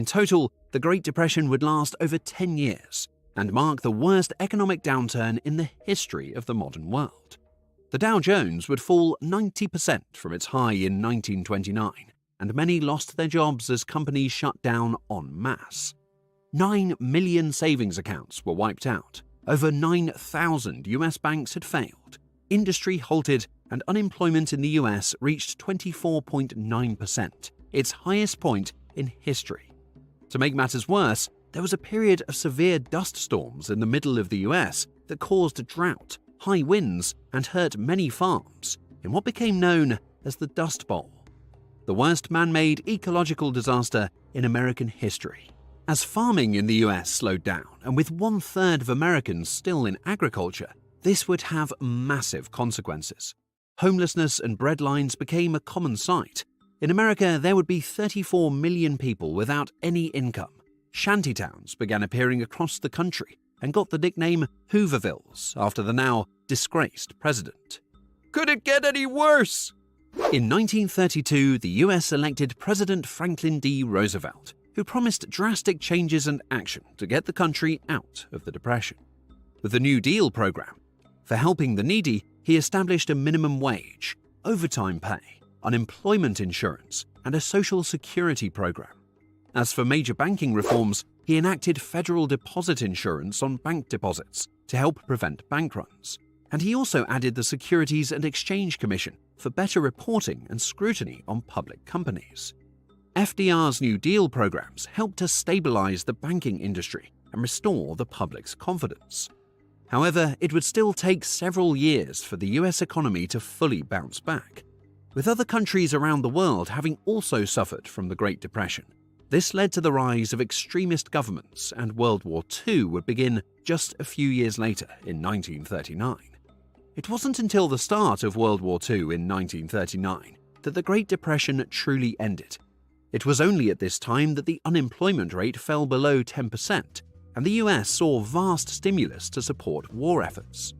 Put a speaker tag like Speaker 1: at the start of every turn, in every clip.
Speaker 1: In total, the Great Depression would last over 10 years and mark the worst economic downturn in the history of the modern world. The Dow Jones would fall 90% from its high in 1929, and many lost their jobs as companies shut down en masse. 9 million savings accounts were wiped out, over 9,000 US banks had failed, industry halted, and unemployment in the US reached 24.9%, its highest point in history. To make matters worse, there was a period of severe dust storms in the middle of the US that caused drought, high winds, and hurt many farms in what became known as the Dust Bowl, the worst man-made ecological disaster in American history. As farming in the US slowed down, and with 1/3 of Americans still in agriculture, this would have massive consequences. Homelessness and breadlines became a common sight. In America, there would be 34 million people without any income. Shantytowns began appearing across the country and got the nickname Hoovervilles after the now disgraced president. Could it get any worse? In 1932, the US elected President Franklin D. Roosevelt, who promised drastic changes and action to get the country out of the Depression. With the New Deal program, for helping the needy, he established a minimum wage, overtime pay, unemployment insurance, and a social security program. As for major banking reforms, he enacted federal deposit insurance on bank deposits to help prevent bank runs. And he also added the Securities and Exchange Commission for better reporting and scrutiny on public companies. FDR's New Deal programs helped to stabilize the banking industry and restore the public's confidence. However, it would still take several years for the US economy to fully bounce back. With other countries around the world having also suffered from the Great Depression, this led to the rise of extremist governments, and World War II would begin just a few years later in 1939. It wasn't until the start of World War II in 1939 that the Great Depression truly ended. It was only at this time that the unemployment rate fell below 10%, and the US saw vast stimulus to support war efforts.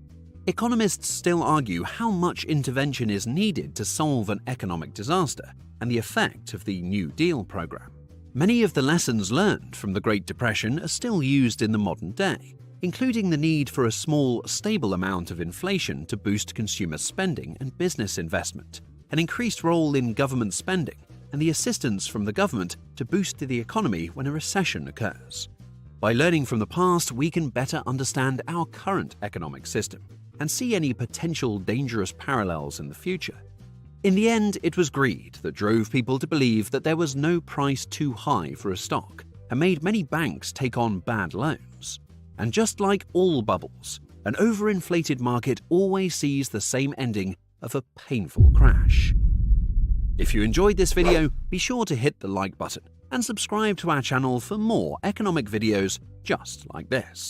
Speaker 1: Economists still argue how much intervention is needed to solve an economic disaster and the effect of the New Deal program. Many of the lessons learned from the Great Depression are still used in the modern day, including the need for a small, stable amount of inflation to boost consumer spending and business investment, an increased role in government spending, and the assistance from the government to boost the economy when a recession occurs. By learning from the past, we can better understand our current economic system and see any potential dangerous parallels in the future. In the end, it was greed that drove people to believe that there was no price too high for a stock and made many banks take on bad loans. And just like all bubbles, an overinflated market always sees the same ending of a painful crash. If you enjoyed this video, be sure to hit the like button and subscribe to our channel for more economic videos just like this.